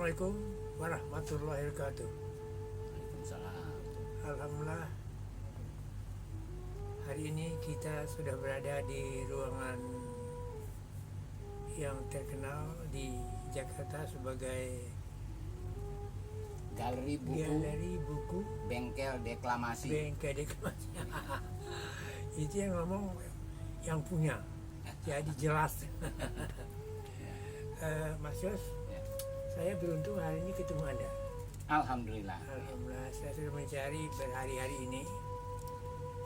Assalamualaikum warahmatullahi wabarakatuh. Waalaikumsalam. Alhamdulillah, hari ini kita sudah berada di ruangan yang terkenal di Jakarta sebagai Galeri buku Bengkel Deklamasi. Bengkel Deklamasi. Itu yang ngomong yang punya, jadi jelas. Mas Yos, Ya. saya beruntung hari ini ketemu Anda. Alhamdulillah. Alhamdulillah, saya sudah mencari berhari-hari ini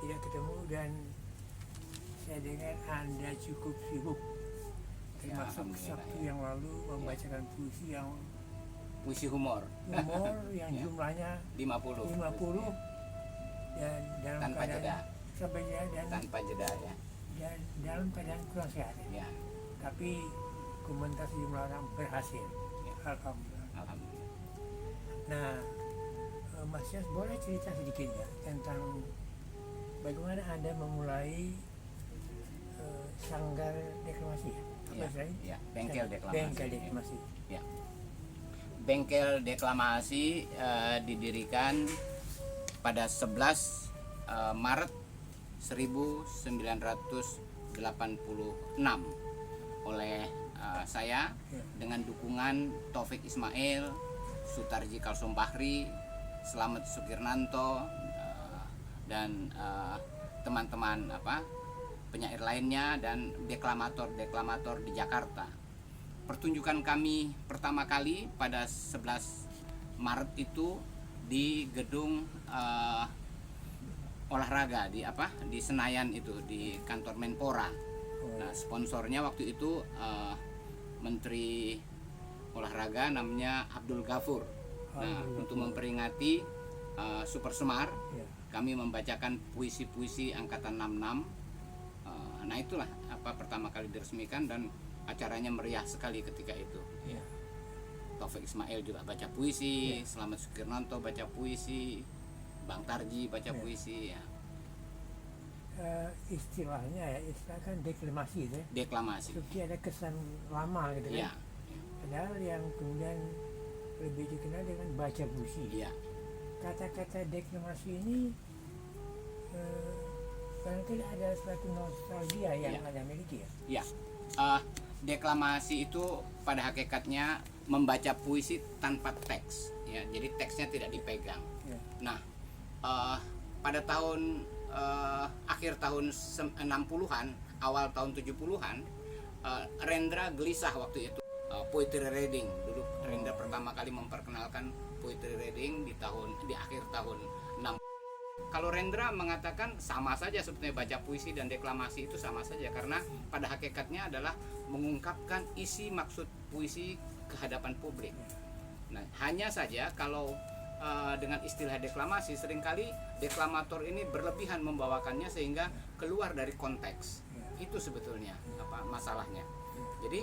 tidak ketemu, dan saya dengar Anda cukup sibuk, termasuk Alhamdulillah, Sabtu ya. yang lalu membacakan puisi yang Puisi humor humor yang Ya. jumlahnya 50 50 dan dalam Tanpa keadaan jeda. sampai jeda dan tanpa jeda ya. dalam keadaan kurang sehat. Ya. Tapi komentar sejumlah orang berhasil. Ya. Alhamdulillah. Alhamdulillah. Nah, Mas Yas, boleh cerita sedikit ya tentang bagaimana Anda memulai Sanggar Deklamasi? Apa Ya, istilahnya? ya, Bengkel Deklamasi. Bengkel Deklamasi. Ya. Bengkel Deklamasi didirikan pada 11 Maret 1986 oleh saya Ya. dengan dukungan Taufik Ismail, Sutarji Kalsumbahri, Slamet Sukirnanto, dan teman-teman penyair lainnya dan deklamator di Jakarta. Pertunjukan kami pertama kali pada 11 Maret itu di gedung olahraga di Senayan, itu di kantor Menpora. Nah, sponsornya waktu itu Menteri Olahraga namanya Abdul Ghafur. Nah, untuk memperingati Super Semar, Ya. kami membacakan puisi-puisi angkatan 66. Nah, itulah pertama kali diresmikan, dan acaranya meriah sekali ketika itu. Ya. Taufik Ismail juga baca puisi, Ya. Slamet Sukirnanto baca puisi, Bang Tarji baca Ya. puisi, ya. Istilahnya kan deklamasi itu ya. Deklamasi. Seperti ada kesan lama gitu Ya, kan. Padahal yang kemudian lebih dikenal dengan baca puisi. ya, Kata-kata deklamasi ini barangkali ada suatu nostalgia yang Ya. Anda miliki ya. ya. Deklamasi itu pada hakikatnya membaca puisi tanpa teks, ya. Jadi teksnya tidak dipegang. Ya. Nah, pada akhir tahun 60-an, awal tahun 70-an, Rendra gelisah waktu itu. Poetry reading, dulu Rendra pertama kali memperkenalkan poetry reading di akhir tahun 60. Kalau Rendra mengatakan sama saja sebetulnya baca puisi dan deklamasi itu sama saja, karena pada hakikatnya adalah mengungkapkan isi maksud puisi ke hadapan publik. Nah, hanya saja kalau dengan istilah deklamasi, seringkali deklamator ini berlebihan membawakannya sehingga keluar dari konteks. Itu sebetulnya masalahnya. Jadi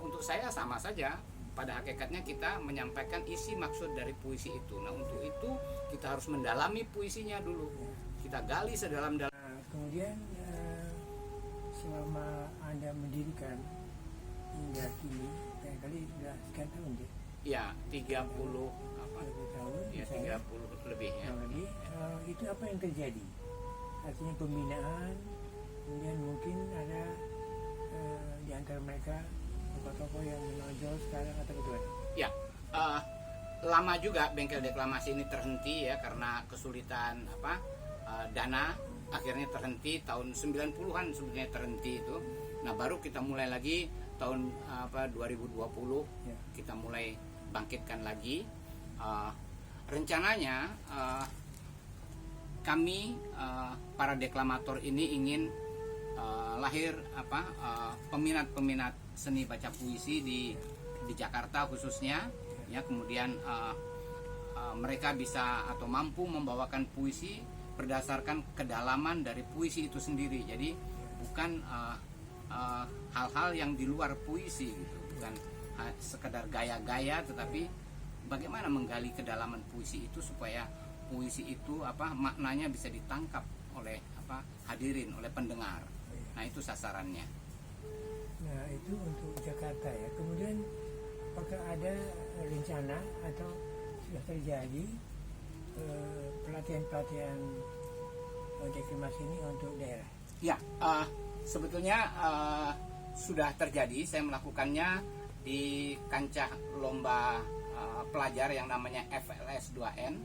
untuk saya sama saja, pada hakikatnya kita menyampaikan isi maksud dari puisi itu. Nah, untuk itu kita harus mendalami puisinya dulu, kita gali sedalam-dalam. Kemudian selama Anda mendirikan hingga kini, barangkali sudah sekian tahun ya? Ya, 30 tahun, ya, misalnya, 30 lebih ya. kurang lebih. Itu apa yang terjadi? Artinya pembinaan, kemudian mungkin ada di antara mereka tokoh-tokoh yang menonjol sekarang atau bagaimana? Ya, lama juga bengkel deklamasi ini terhenti ya, karena kesulitan dana. Akhirnya terhenti tahun 90-an sebenarnya terhenti itu. Nah, baru kita mulai lagi tahun 2020 Ya. kita mulai bangkitkan lagi. Rencananya kami para deklamator ini ingin lahir peminat-peminat seni baca puisi di Jakarta khususnya, ya. Kemudian mereka bisa atau mampu membawakan puisi berdasarkan kedalaman dari puisi itu sendiri. Jadi bukan hal-hal yang di luar puisi gitu, bukan sekedar gaya-gaya, tetapi bagaimana menggali kedalaman puisi itu supaya puisi itu maknanya bisa ditangkap oleh hadirin, oleh pendengar. Nah, itu sasarannya. Nah, itu untuk Jakarta ya. Kemudian apakah ada rencana atau sudah terjadi pelatihan-pelatihan deklimasi ini untuk daerah? Ya, sebetulnya sudah terjadi. Saya melakukannya di kancah lomba pelajar yang namanya FLS 2N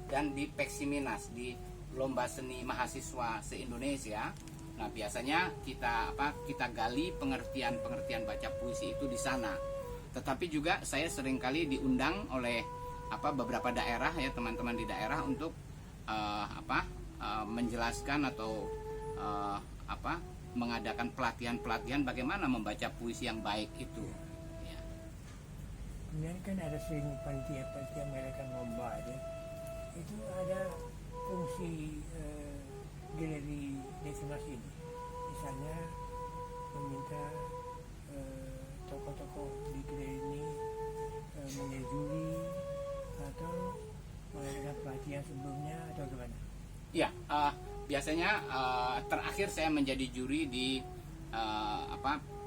dan di Peksiminas, di lomba seni mahasiswa se-Indonesia. Nah, biasanya kita gali pengertian baca puisi itu di sana. Tetapi juga saya seringkali diundang oleh beberapa daerah, ya, teman-teman di daerah untuk menjelaskan atau mengadakan pelatihan-pelatihan bagaimana membaca puisi yang baik itu. Ya. Kemudian kan ada sering panitia-panitia mengadakan lomba, ya. Itu ada fungsi galeri deklimasi ini. Misalnya meminta tokoh-tokoh di galeri ini menjadi juri atau mengadakan pelatihan sebelumnya atau gimana? Ya, biasanya terakhir saya menjadi juri di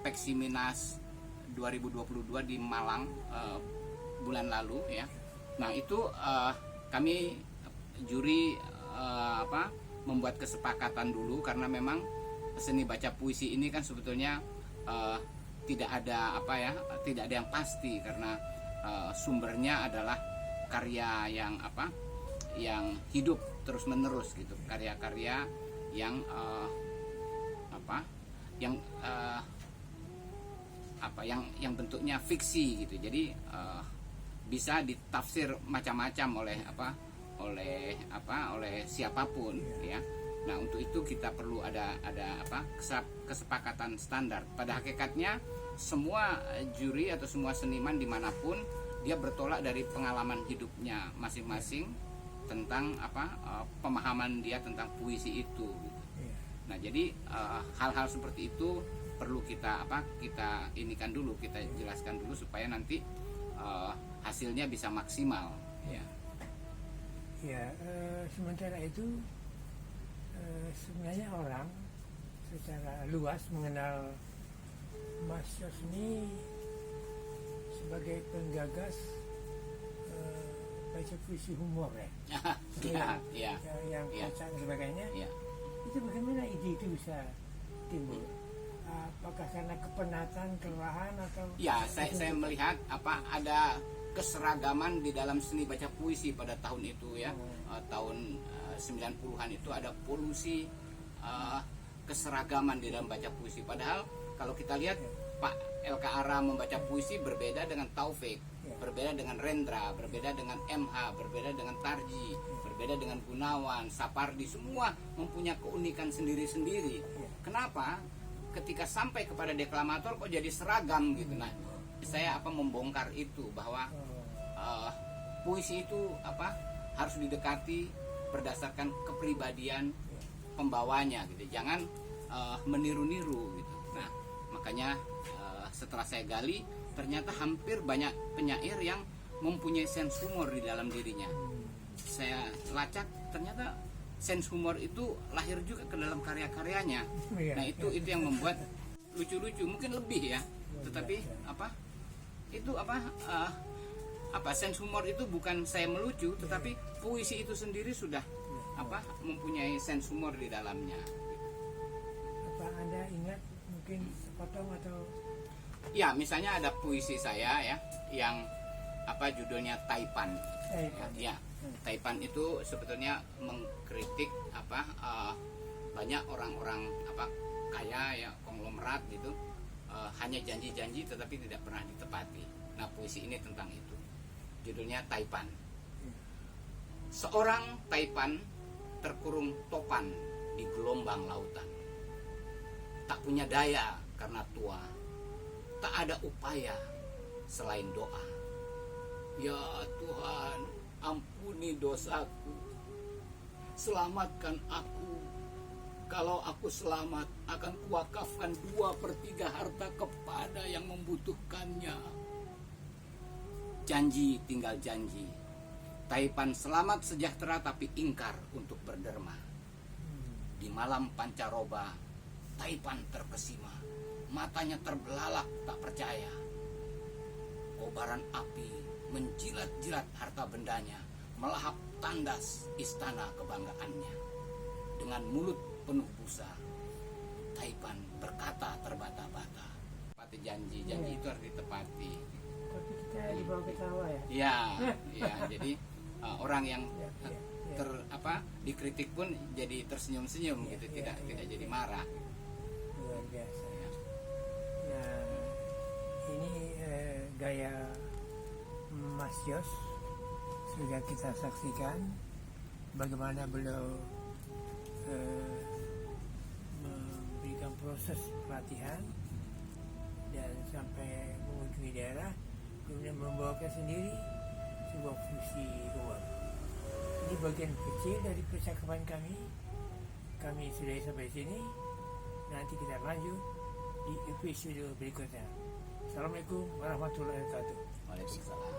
Peksiminas 2022 di Malang bulan lalu, ya. Nah, itu kami juri membuat kesepakatan dulu, karena memang seni baca puisi ini kan sebetulnya tidak ada yang pasti, karena sumbernya adalah karya yang hidup terus menerus gitu, karya-karya yang yang bentuknya fiksi gitu. Jadi bisa ditafsir macam-macam oleh siapapun, ya. Nah, untuk itu kita perlu ada kesepakatan standar. Pada hakikatnya semua juri atau semua seniman dimanapun dia bertolak dari pengalaman hidupnya masing-masing tentang pemahaman dia tentang puisi itu. Nah, jadi hal-hal seperti itu perlu kita inikan dulu, kita jelaskan dulu supaya nanti hasilnya bisa maksimal. Ya. Ya, sementara itu sebenarnya orang secara luas mengenal Mas Yos ini sebagai penggagas baca puisi humor, ya. Yang kocak dan sebagainya. Ya. Itu bagaimana ide itu bisa timbul? Apakah karena kepenatan, kelelahan atau? Ya, saya melihat ada keseragaman di dalam seni baca puisi pada tahun itu, ya. Tahun 90-an itu ada polusi keseragaman di dalam baca puisi. Padahal kalau kita lihat Pak LK Ara membaca puisi berbeda dengan Taufik, berbeda dengan Rendra, berbeda dengan MH, berbeda dengan Tarji, berbeda dengan Gunawan, Sapardi, semua mempunyai keunikan sendiri-sendiri. Kenapa? Ketika sampai kepada deklamator kok jadi seragam gitu. Nah, saya membongkar itu, bahwa puisi itu harus didekati berdasarkan kepribadian pembawanya gitu. Jangan meniru-niru gitu. Nah, makanya setelah saya gali, ternyata hampir banyak penyair yang mempunyai sense humor di dalam dirinya. Saya lacak, ternyata sense humor itu lahir juga ke dalam karya-karyanya. Nah, itu yang membuat lucu-lucu, mungkin lebih, ya. Tetapi sense humor itu bukan saya melucu, tetapi puisi itu sendiri sudah mempunyai sense humor di dalamnya. Apa Anda ingat mungkin sepotong atau? Ya, misalnya ada puisi saya, ya, yang judulnya Taipan. Ya, Taipan itu sebetulnya mengkritik banyak orang-orang kaya, ya, konglomerat gitu, hanya janji-janji tetapi tidak pernah ditepati. Nah, puisi ini tentang itu. Judulnya Taipan. Seorang Taipan terkurung topan di gelombang lautan. Tak punya daya karena tua. Tak ada upaya selain doa. Ya Tuhan, ampuni dosaku. Selamatkan aku. Kalau aku selamat, akan kuwakafkan 2/3 harta kepada yang membutuhkannya. Janji tinggal janji. Taipan selamat sejahtera tapi ingkar untuk berderma. Di malam pancaroba, Taipan terkesima. Matanya terbelalak tak percaya. kobaran api menjilat-jilat harta bendanya, melahap tandas istana kebanggaannya. Dengan mulut penuh busa, Taipan berkata terbata-bata. Tepati janji itu harus ditepati. Tapi kita dibawa ke sawah ya. Ya, ya. Jadi orang yang Ya, ya, ya. dikritik pun jadi tersenyum-senyum Ya, gitu, ya, tidak ya, jadi ya. marah. Luar biasa. Ya. Nah, ini gaya Mas Yos sudah kita saksikan bagaimana beliau memberikan proses pelatihan dan sampai mengunjungi daerah, kemudian membawakan sendiri sebuah fungsi luar. Ini bagian kecil dari percakapan kami. Kami sudah sampai sini. Nanti kita lanjut di episode berikutnya. Assalamualaikum warahmatullahi wabarakatuh. Waalaikumsalam.